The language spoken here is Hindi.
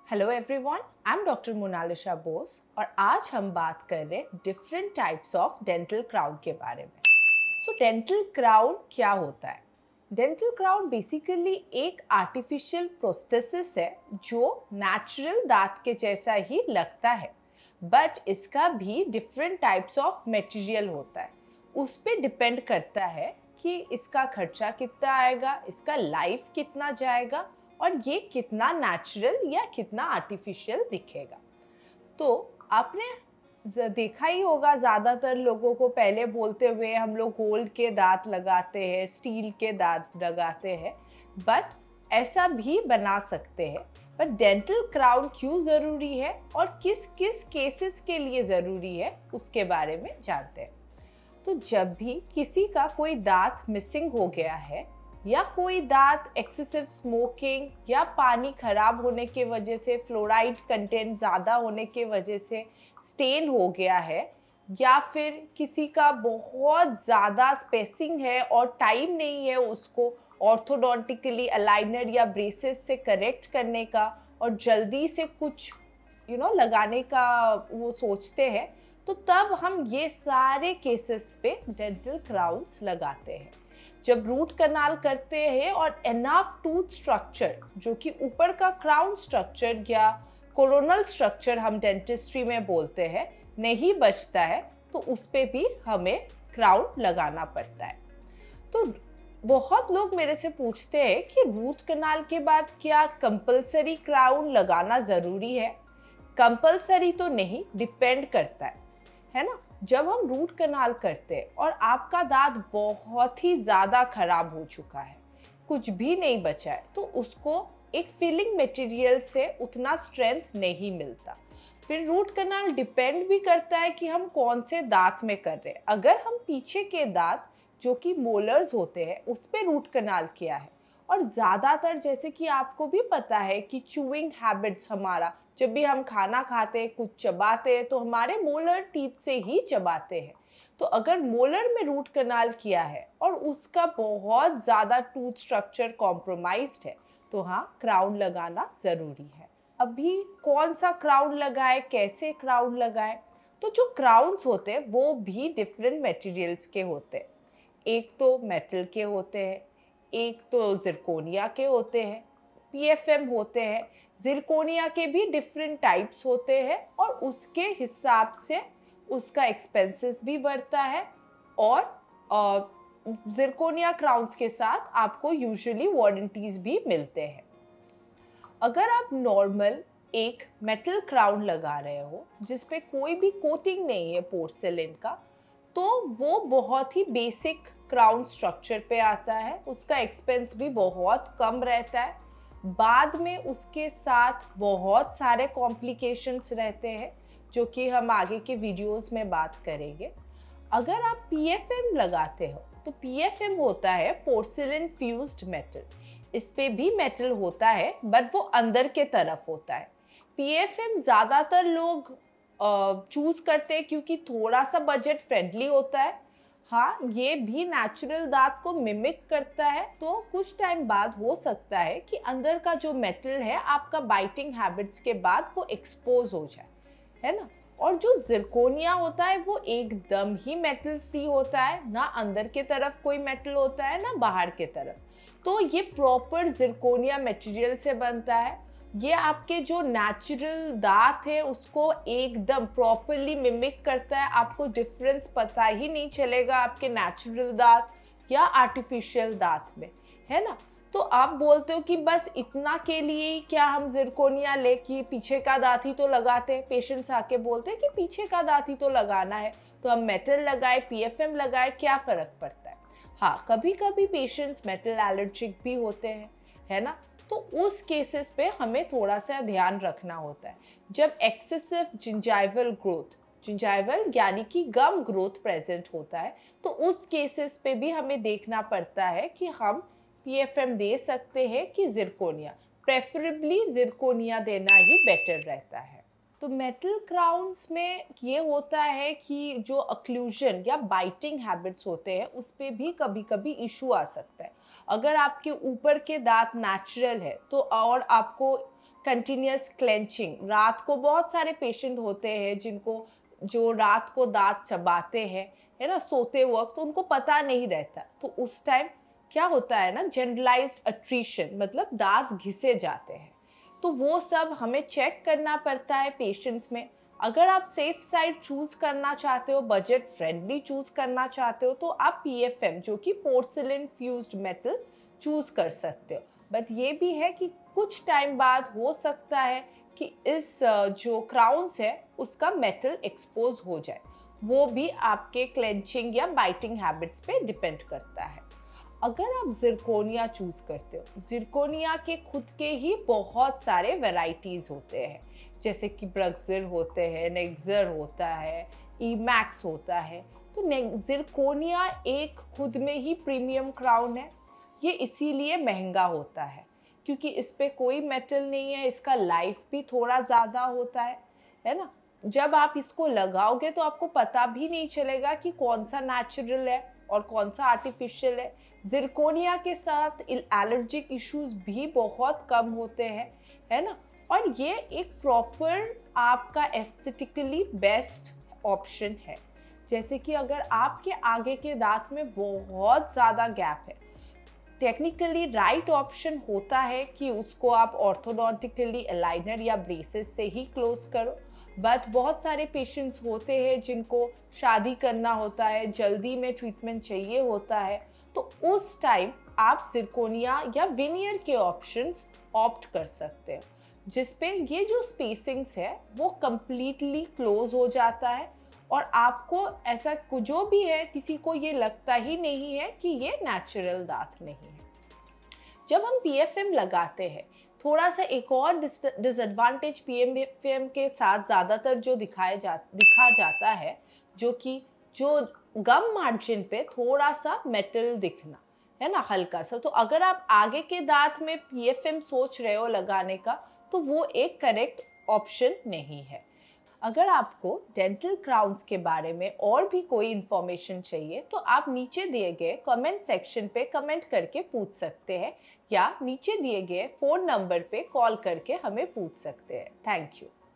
Hello everyone, I am doctor Monalisa Bose और आज हम बात कर रहे हैं different types of dental crown के बारे में। डेंटल क्राउन क्या होता है? डेंटल क्राउन बेसिकली एक आर्टिफिशियल प्रोस्थेसिस है जो नेचुरल दांत के जैसा ही लगता है, बट इसका भी डिफरेंट टाइप्स ऑफ मटेरियल होता है। उस पे डिपेंड करता है कि इसका खर्चा कितना आएगा, इसका लाइफ कितना जाएगा और ये कितना नेचुरल या कितना आर्टिफिशियल दिखेगा। तो आपने देखा ही होगा, ज्यादातर लोगों को पहले बोलते हुए हम लोग गोल्ड के दांत लगाते हैं, स्टील के दांत लगाते हैं, बट ऐसा भी बना सकते हैं। बट डेंटल क्राउन क्यों जरूरी है और किस किस केसेस के लिए जरूरी है उसके बारे में जानते हैं। तो जब भी किसी का कोई दांत मिसिंग हो गया है या कोई दांत एक्सेसिव स्मोकिंग या पानी खराब होने के वजह से, फ्लोराइड कंटेंट ज़्यादा होने के वजह से स्टेन हो गया है, या फिर किसी का बहुत ज़्यादा स्पेसिंग है और टाइम नहीं है उसको ऑर्थोडोंटिकली अलाइनर या ब्रेसेस से करेक्ट करने का और जल्दी से कुछ लगाने का वो सोचते हैं, तो तब हम ये सारे केसेस पे डेंटल क्राउन्स लगाते हैं। जब रूट कनाल करते हैं और एनफ टूथ स्ट्रक्चर, जो कि ऊपर का क्राउन स्ट्रक्चर या कोरोनल स्ट्रक्चर हम डेंटिस्ट्री में बोलते हैं, नहीं बचता है, तो उस पे भी हमें क्राउन लगाना पड़ता है। तो बहुत लोग मेरे से पूछते हैं कि रूट कनाल के बाद क्या कंपलसरी क्राउन लगाना जरूरी है? कंपलसरी तो नहीं, डिपेंड करता है ना। जब हम रूट कनाल करते हैं और आपका दांत बहुत ही ज्यादा खराब हो चुका है, कुछ भी नहीं बचा है, तो उसको एक फिलिंग मटेरियल से उतना स्ट्रेंथ नहीं मिलता। फिर रूट कनाल डिपेंड भी करता है कि हम कौन से दांत में कर रहे हैं। अगर हम पीछे के दांत जो कि मोलर्स होते हैं उस पे रूट कनाल किया है, और ज्यादातर जैसे कि आपको भी पता है कि चूइंग हैबिट्स हमारा, जब भी हम खाना खाते हैं, कुछ चबाते हैं, तो हमारे मोलर टीथ से ही चबाते हैं। तो अगर मोलर में रूट कनाल किया है और उसका बहुत ज्यादा टूथ स्ट्रक्चर कॉम्प्रोमाइज्ड है, तो हाँ, क्राउन लगाना जरूरी है। अभी कौन सा क्राउन लगाए, कैसे क्राउन लगाए? तो जो क्राउन्स होते हैं वो भी डिफरेंट मटेरियल्स के होते हैं। एक तो मेटल के होते हैं, एक तो जिरकोनिया के होते हैं, पीएफएम होते हैं। जिरकोनिया के भी डिफरेंट टाइप्स होते हैं और उसके हिसाब से उसका एक्सपेंसेस भी बढ़ता है। और जिरकोनिया क्राउन्स के साथ आपको यूजुअली वारंटीज भी मिलते हैं। अगर आप नॉर्मल एक मेटल क्राउन लगा रहे हो जिसपे कोई भी कोटिंग नहीं है पोर्सेलिन का, तो वो बहुत ही बेसिक क्राउन स्ट्रक्चर पे आता है, उसका एक्सपेंस भी बहुत कम रहता है। बाद में उसके साथ बहुत सारे कॉम्प्लिकेशंस रहते हैं जो कि हम आगे के वीडियोस में बात करेंगे। अगर आप पीएफएम लगाते हो तो पीएफएम होता है पोर्सिलिन फ्यूज्ड मेटल। इस पे भी मेटल होता है बट वो अंदर के तरफ होता है। पीएफएम ज्यादातर लोग चूज करते हैं क्योंकि थोड़ा सा बजट फ्रेंडली होता है। हाँ, ये भी नेचुरल दांत को मिमिक करता है, तो कुछ टाइम बाद हो सकता है कि अंदर का जो मेटल है आपका बाइटिंग हैबिट्स के बाद वो एक्सपोज हो जाए, है ना। और जो जिरकोनिया होता है वो एकदम ही मेटल फ्री होता है, ना अंदर के तरफ कोई मेटल होता है ना बाहर के तरफ। तो ये प्रॉपर जिरकोनिया मटेरियल से बनता है। ये आपके जो नेचुरल दांत है उसको एकदम प्रॉपरली मिमिक करता है। आपको डिफरेंस पता ही नहीं चलेगा आपके नेचुरल दांत या आर्टिफिशियल दांत में, है ना। तो आप बोलते हो कि बस इतना के लिए क्या हम जिरकोनिया ले, कि पीछे का दांत ही तो लगाते हैं। पेशेंट्स आके बोलते हैं कि पीछे का दांत ही तो लगाना है, तो हम मेटल लगाए, पीएफएम लगाए, क्या फर्क पड़ता है। हाँ, कभी कभी पेशेंट्स मेटल एलर्जिक भी होते हैं, है ना। तो उस केसेस पे हमें थोड़ा सा ध्यान रखना होता है। जब एक्सेसिव जिंजाइवल ग्रोथ, जिंजाइवल यानी कि गम ग्रोथ प्रेजेंट होता है, तो उस केसेस पे भी हमें देखना पड़ता है कि हम पीएफएम दे सकते हैं कि जिरकोनिया। प्रेफरेबली जिरकोनिया देना ही बेटर रहता है। तो मेटल क्राउन्स में ये होता है कि जो अक्लूजन या बाइटिंग हैबिट्स होते हैं उस पे भी कभी कभी इशू आ सकता है। अगर आपके ऊपर के दांत नेचुरल है तो और आपको कंटिन्यूस क्लेंचिंग, रात को बहुत सारे पेशेंट होते हैं जिनको जो रात को दांत चबाते हैं, है ना, सोते वक्त उनको पता नहीं रहता, तो उस टाइम क्या होता है ना, जनरलाइज्ड अट्रीशन, मतलब दांत घिसे जाते हैं। तो वो सब हमें चेक करना पड़ता है पेशेंट्स में। अगर आप सेफ साइड चूज करना चाहते हो, बजट फ्रेंडली चूज करना चाहते हो, तो आप पीएफएम जो कि पोर्सिलिन फ्यूज्ड मेटल चूज कर सकते हो। बट ये भी है कि कुछ टाइम बाद हो सकता है कि इस जो क्राउन्स है उसका मेटल एक्सपोज हो जाए। वो भी आपके क्लेंचिंग या बाइटिंग हैबिट्स पे डिपेंड करता है। अगर आप जिरकोनिया चूज करते हो, जिरकोनिया के खुद के ही बहुत सारे वैरायटीज होते हैं, जैसे कि ब्रक्सिर होते हैं, नेक्सर होता है, ईमैक्स होता है। तो जिरकोनिया एक खुद में ही प्रीमियम क्राउन है। ये इसीलिए महंगा होता है क्योंकि इस पे कोई मेटल नहीं है, इसका लाइफ भी थोड़ा ज़्यादा होता है ना। जब आप इसको लगाओगे तो आपको पता भी नहीं चलेगा कि कौन सा नेचुरल है और कौन सा आर्टिफिशियल है। जिरकोनिया के साथ एलर्जिक इश्यूज भी बहुत कम होते हैं, है ना। और ये एक प्रॉपर आपका एस्थेटिकली बेस्ट ऑप्शन है। जैसे कि अगर आपके आगे के दांत में बहुत ज़्यादा गैप है, टेक्निकली राइट ऑप्शन होता है कि उसको आप ऑर्थोडोंटिकली अलाइनर या ब्रेसेस से ही क्लोज करो। बट बहुत सारे पेशेंट्स होते हैं जिनको शादी करना होता है, जल्दी में ट्रीटमेंट चाहिए होता है, तो उस टाइम आप जिरकोनिया या विनियर के ऑप्शंस ऑप्ट कर सकते हैं, जिसपे ये जो स्पेसिंग्स है वो कंप्लीटली क्लोज हो जाता है और आपको ऐसा जो भी है किसी को ये लगता ही नहीं है कि ये नेचुरल दांत नहीं है। जब हम पीएफएम लगाते हैं, थोड़ा सा एक और डिसएडवांटेज पीएफएम के साथ ज़्यादातर जो दिखा जाता है, जो कि जो गम मार्जिन पे थोड़ा सा मेटल दिखना, है ना, हल्का सा। तो अगर आप आगे के दांत में पीएफएम सोच रहे हो लगाने का, तो वो एक करेक्ट ऑप्शन नहीं है। अगर आपको डेंटल क्राउन्स के बारे में और भी कोई इन्फॉर्मेशन चाहिए तो आप नीचे दिए गए कमेंट सेक्शन पे कमेंट करके पूछ सकते हैं, या नीचे दिए गए फ़ोन नंबर पे कॉल करके हमें पूछ सकते हैं। Thank you.